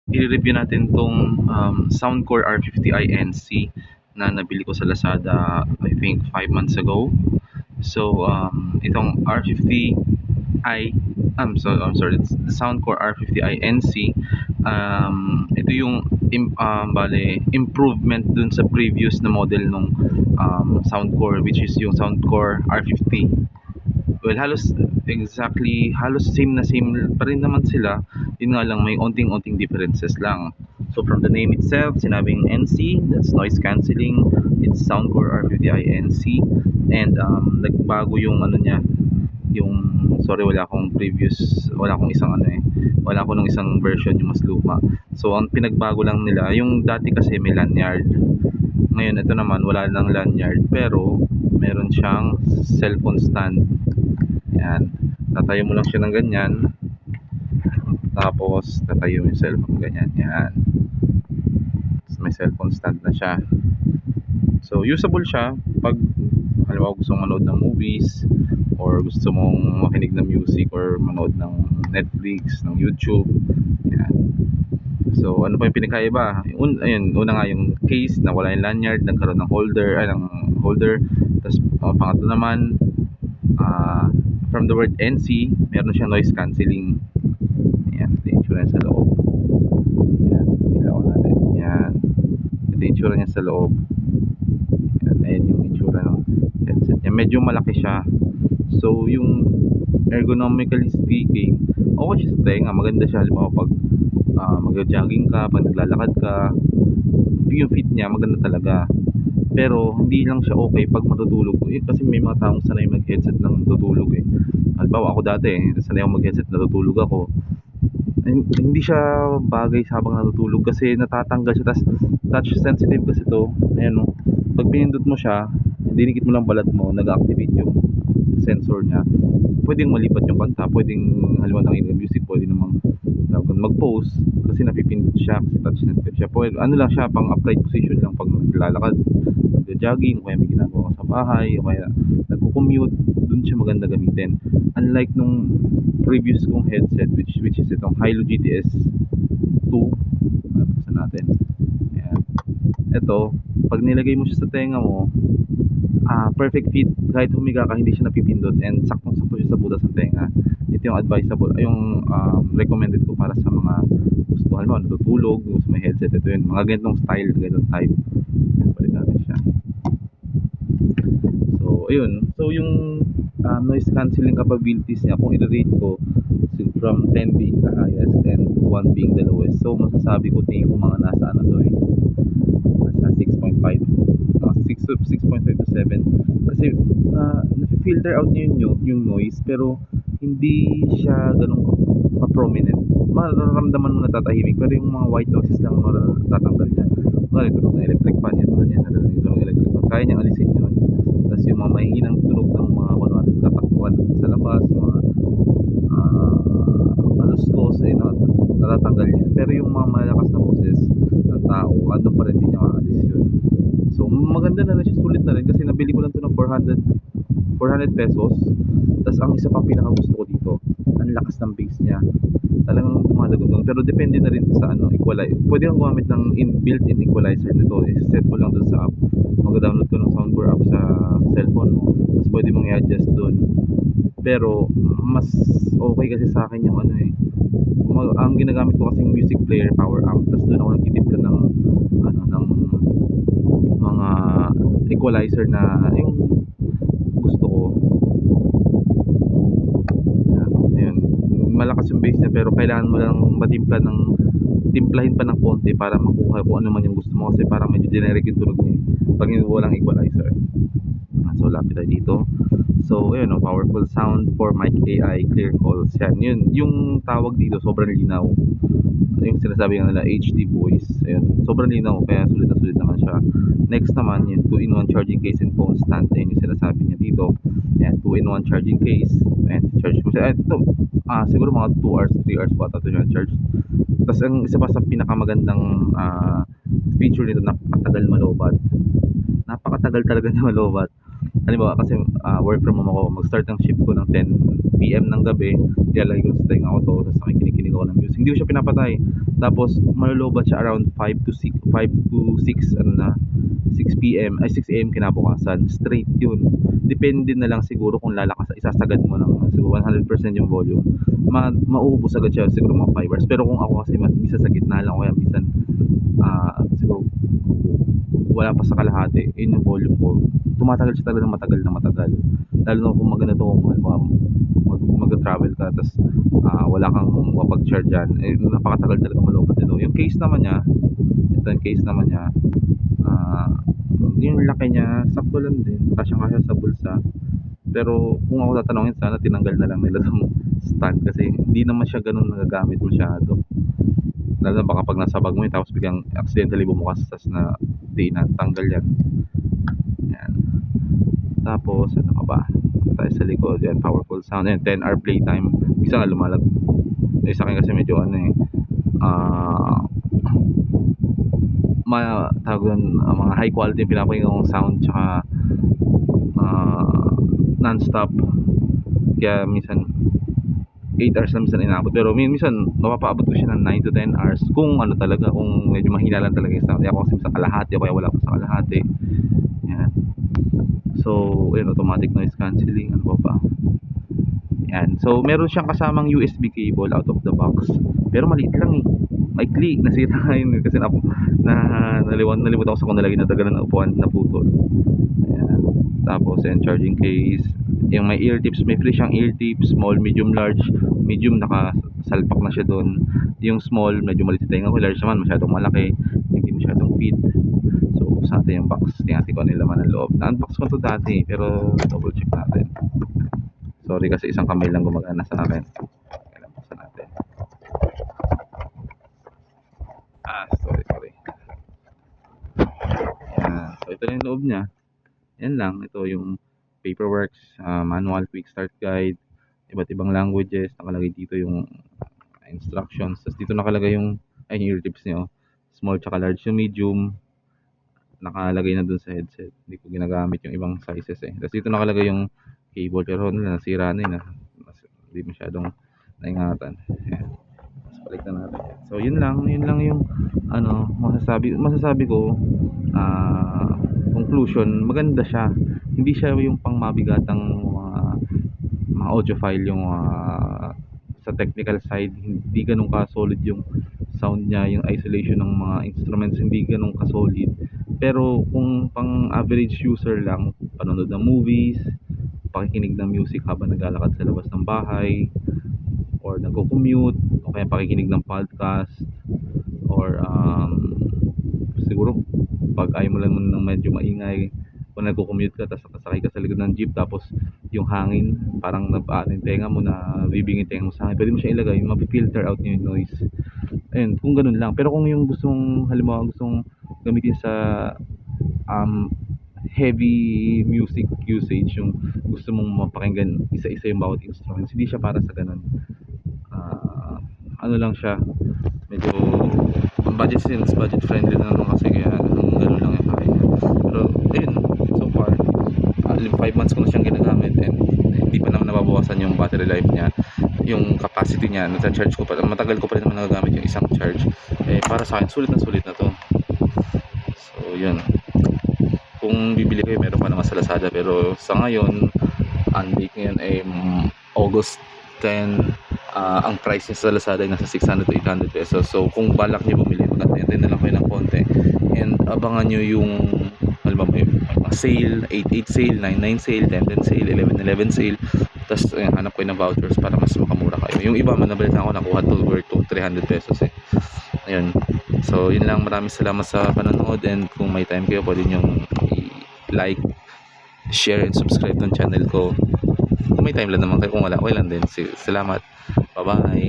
I-review natin 'tong, Soundcore R50i NC na nabili ko sa Lazada, I think 5 months ago. So, itong R50i, I'm sorry, it's the Soundcore R50i NC. Ito yung bale improvement dun sa previous na model nung Soundcore, which is yung Soundcore R50. Well, halos same pa rin naman sila. Yun nga lang, may onting-onting differences lang. So from the name itself, sinabing NC, that's noise cancelling. It's Soundcore R50i NC. And nagbago yung ano niya, yung sorry, wala akong isang wala ako nung isang version yung mas luma. So ang pinagbago lang nila, yung dati kasi may lanyard. Ngayon ito naman wala nang lanyard, pero meron siyang cellphone stand. Yan. Tatayo mo lang siya ng ganyan. Tapos, tatayo mo yung cellphone ganyan. Yan. Tapos, may cellphone stand na siya. So, usable siya pag halimbawa gusto mong manood ng movies or gusto mong makinig ng music or manood ng Netflix, ng YouTube. Yan. So, ano pa yung pinakaiba? Ayun, una nga yung case na wala yung lanyard, nagkaroon ng holder. Tapos, pangatlo naman, from the word NC, meron siyang noise cancelling. Ayan, ito yung itsura niya sa loob. Ayan, ilaw natin. Ayan, ito yung itsura niya sa loob. Ayan, ayan yung itsura ng headset niya. Medyo malaki siya. So, yung ergonomically speaking, okay siya sa tenga. Maganda siya halimbawa pag mag-jogging ka, pag naglalakad ka. Yung fit niya, maganda talaga. Pero hindi lang siya okay pag matutulog. Kasi may mga taong sanay mag-headset ng tutulog eh. Halimbawa ako dati, sanay ako mag-headset, natutulog ako. Hindi siya bagay sa habang natutulog kasi natatanggal siya, tas touch sensitive kasi to. Ayan o, pag pinindot mo siya, dinikit mo lang balat mo, nag-activate yung sensor niya. Pwedeng malipat yung kanta, pwedeng halimbawa nakikinig ng music, pwede namang mag-pause kasi napipindot siya kasi touch sensitive siya. Pwede, ano lang siya, pang upright position lang pag naglalakad, nag-jogging, o kaya may ginagawa ka sa bahay, o kaya nagko-commute, dun siya maganda gamitin. Unlike nung previous kong headset, which is itong Hilo GTS 2. Buksan natin. Ayan. Ito, pag nilagay mo siya sa tenga mo, perfect fit. Kahit humiga ka, hindi siya napipindot and saktong-sakto siya sa butas ng tenga. Ito yung advisable, yung recommended ko para sa mga gusto, halimbawa natutulog, gusto may headset. Ito yun, mga ganitong style, ganitong type. Ayan, balik natin siya. So, ayun. So, yung noise cancelling capabilities niya, kung i-rate ko, from 10 being the highest and 1 being the lowest. So, masasabi ko, tingin ko mga nasa ano to eh, nasa 6.5. 6.5 to 7. Kasi, na-filter out niya yung noise, pero hindi siya ganun ka-prominent. Mararamdaman mo natatahimik, pero yung mga white noises lang matatanggal niya. Kaya tunog ng electric fan yan, tulad yan, narinig tunog ng electric fan. Kaya niyang alisin yun. Tapos yung mga mahihinang tunog ng mga kunwari tatakbuhan sa labas, mga aluskos ay natatanggal niya. Pero yung mga malakas na boses ng tao, andun pa rin, hindi niya maalis yun. So maganda na rin siya, sulit na rin kasi nabili ko lang ito ng 400 pesos. Tapos ang isa pang pinakagusto ko dito, ang lakas ng bass niya. Talagang dumadagundong, pero depende na rin sa equalizer. Pwede kang gumamit ng built-in equalizer nito. I-set mo lang dun sa app. Mag-download ko ng Soundcore app sa cellphone mo. Tapos pwede mong i-adjust dun. Pero mas okay kasi sa akin yung ang ginagamit ko kasing music player, power amp. Tapos doon ako nagtitimpla ng ng mga equalizer na yung gusto ko. Ayun, malakas yung bass niya pero kailangan mo lang timplahin pa ng konti para makuha kung ano man yung gusto mo kasi parang medyo generic yung tunog niya pag walang equalizer. So lapit tayo dito. So ayun, powerful sound for mic AI clear calls. Yan, yun yung tawag dito, sobrang linaw. Yung sinasabi nga nila HD voice. Ayun, sobrang linaw kaya sulit na sulit naman siya. Next naman yung 2-in-1 charging case and phone stand. Ayun yung sinasabi niya dito. Yan, 2-in-1 charging case. Ayan, charge mo siya. Ito, siguro mga 2 hours, 3 hours pa ito siya charge. Tapos ang isa pa sa pinakamagandang feature nito, napakatagal talaga niya malobat. Halimbawa kasi work from home ako, mag-start ng shift ko ng 10 PM ng gabi, ilalagay ko sa tenga ko to, tapos nakikinig ako ng music. Hindi ko siya pinapatay. Tapos malulobat siya around 5 to 6 ano na, 6 PM ay 6 AM kinabukasan. Straight 'yun. Depende na lang siguro kung isasagad mo ng siguro 100% yung volume. Mauubos agad siya siguro mga 5 hours. Pero kung ako kasi minsan sa gitna lang o kaya minsan siguro wala pa sa kalahati, yun yung volume ko. Tumatagal siya talaga ng matagal na matagal. Lalo na kung maganda to, kung halimbawa mag-travel ka tapos wala kang mapag-charge dyan, napakatagal talaga malobat nito. Yung case naman niya, ito yung case naman niya, yung laki niya, sakto lang din, kasyang-kasya sa bulsa. Pero kung ako tatanungin, sana tinanggal na lang nila tong stand kasi hindi naman siya ganun nagagamit masyado. Lalo na baka pag nasa bag mo yun, tapos biglang accidentally bumukas tas na di na tanggal yan. Yan. Tapos ano ka ba? Tayo sa likod yan, powerful sound. Yan, 10-hour playtime. Isa nga lumalag. Sa akin kasi medyo ano tawag doon, mga high quality yung pinapakinggan kong sound tsaka non-stop. Kaya minsan 8 hours na minsan inaabot, pero minsan mapapaabot ko siya ng 9 to 10 hours kung ano talaga, kung medyo mahina lang talaga yung sound. Kaya ako kasi minsan kalahati o kaya wala pa sa kalahati. Yan. So ayun, automatic noise cancelling, ano pa. Yan. So meron siyang kasamang USB cable out of the box, pero maliit lang maikli. Nasira yun kasi nalimutan ko sa kung nalagay na tagal na upuan na putol. Ayan. Tapos yan, charging case. Yung may ear tips, may free siyang ear tips, small, medium, large. Medium nakasalpak na siya doon. Yung small medyo maliit tayo, large naman masyadong malaki, hindi masyadong fit. So buksan natin yung box, tingnan ko ano yung laman ng loob. Na-unbox ko to dati pero double check natin. Sorry kasi isang kamay lang gumagana sa akin. Kailan buksan natin. Sorry. Ayan. So ito na yung loob niya. Yan lang, ito yung paperwork, manual, quick start guide, iba't ibang languages, nakalagay dito yung instructions. Tapos dito nakalagay yung ear tips niyo, small tsaka large. Yung medium nakalagay na dun sa headset, hindi ko ginagamit yung ibang sizes Tapos dito nakalagay yung cable, pero nasira na yun, hindi masyadong naingatan. Tapos balik na natin. So yun lang yung masasabi ko. Conclusion, maganda siya. Hindi siya yung pang mabigatang mga audiophile yung sa technical side, hindi ganun ka solid yung sound niya, yung isolation ng mga instruments hindi ganun ka solid. Pero kung pang average user lang, panonood ng movies, pakikinig ng music habang naglalakad sa labas ng bahay, or nagko-commute, o kaya pakikinig ng podcast, or siguro pag ayaw mo lang ng medyo maingay, kung nagko-commute ka tapos nakasakay ka sa likod ng jeep, tapos yung hangin parang yung tenga mo, na bibingin tenga mo sa hangin, pwede mo siya ilagay, ma-filter out niya yung noise. Ayun, kung ganun lang. Pero kung yung halimbawa gustong gamitin sa heavy music usage, yung gusto mong mapakinggan isa-isa yung bawat instruments, hindi siya para sa ganun. Ano lang siya, medyo budget friendly na naman kasi, kaya ganun lang yung kaya. Pero ayun, so far 5 months ko na siyang ginagamit and hindi pa naman nababawasan yung battery life niya, yung capacity niya. Nasa-charge ko pa, matagal ko pa rin naman nagagamit yung isang charge. Para sa akin sulit na to. So yun, kung bibili kayo meron pa naman sa Lazada, pero sa ngayon ang date ngayon ay August 10. Ang price niya sa Lazada ay nasa 600 to 800 pesos. So kung balak niyo bumili, mag-antay na lang kayo ng konti and abangan niyo yung halimbawa yung sale, 8/8 sale, 9/9 sale, 10/10 sale, 11/11 sale. Tapos hanap kayo ng vouchers para mas makamura kayo. Yung iba, manabalita ako, nakuha to worth 300 pesos ayun. So yun lang, maraming salamat sa panonood, and kung may time kayo pwede nyo i-like, share, and subscribe ng channel ko. Kung may time lang naman kayo, kung wala, okay lang din. Salamat, bye bye.